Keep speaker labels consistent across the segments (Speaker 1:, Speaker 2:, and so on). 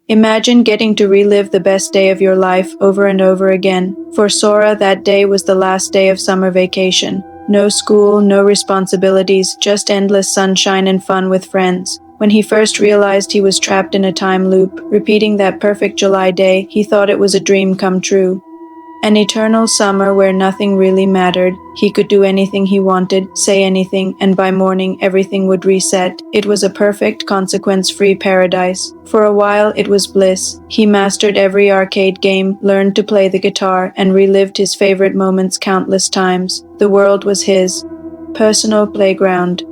Speaker 1: Imagine getting to relive the best day of your life over and over again. For Sora, that day was the last day of summer vacation. No school, no responsibilities, just endless sunshine and fun with friends. When he first realized he was trapped in a time loop, repeating that perfect July day, he thought it was a dream come true. An eternal summer where nothing really mattered. He could do anything he wanted, say anything, and by morning everything would reset. It was a perfect, consequence-free paradise. For a while it was bliss. He mastered every arcade game, learned to play the guitar, and relived his favorite moments countless times. The world was his personal playground.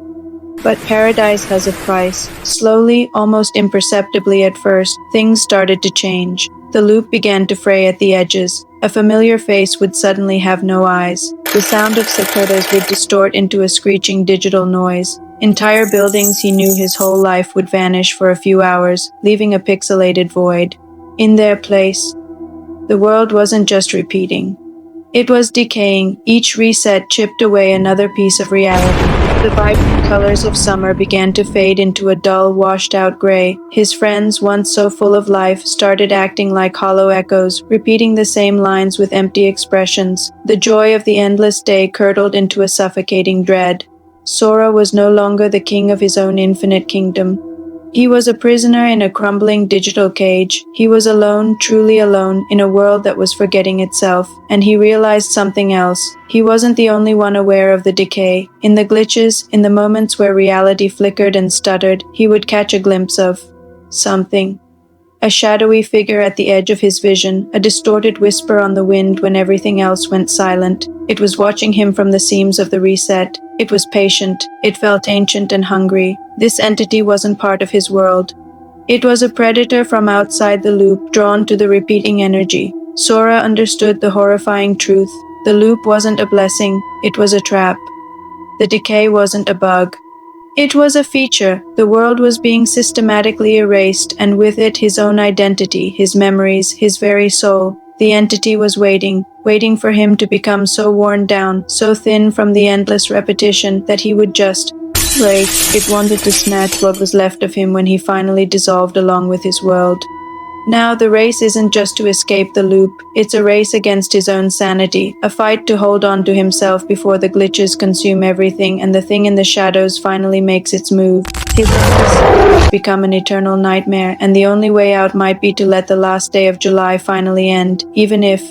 Speaker 1: But paradise has a price. Slowly, almost imperceptibly at first, things started to change. The loop began to fray at the edges. A familiar face would suddenly have no eyes. The sound of cicadas would distort into a screeching digital noise. Entire buildings he knew his whole life would vanish for a few hours, leaving a pixelated void. In their place, the world wasn't just repeating. It was decaying. Each reset chipped away another piece of reality. The vibrant colors of summer began to fade into a dull, washed-out gray. His friends, once so full of life, started acting like hollow echoes, repeating the same lines with empty expressions. The joy of the endless day curdled into a suffocating dread. Sora was no longer the king of his own infinite kingdom. He was a prisoner in a crumbling digital cage. He was alone, truly alone, in a world that was forgetting itself. And he realized something else. He wasn't the only one aware of the decay. In the glitches, in the moments where reality flickered and stuttered, he would catch a glimpse of something. A shadowy figure at the edge of his vision, a distorted whisper on the wind when everything else went silent. It was watching him from the seams of the reset. It was patient. It felt ancient and hungry. This entity wasn't part of his world. It was a predator from outside the loop, drawn to the repeating energy. Sora understood the horrifying truth. The loop wasn't a blessing. It was a trap. The decay wasn't a bug. It was a feature. The world was being systematically erased, and with it his own identity, his memories, his very soul. The entity was waiting for him to become so worn down, so thin from the endless repetition, that he would just break. It wanted to snatch what was left of him when he finally dissolved along with his world. Now the race isn't just to escape the loop, it's a race against his own sanity, a fight to hold on to himself before the glitches consume everything and the thing in the shadows finally makes its move. His has become an eternal nightmare, and the only way out might be to let the last day of July finally end, even if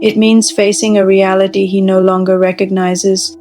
Speaker 1: it means facing a reality he no longer recognizes.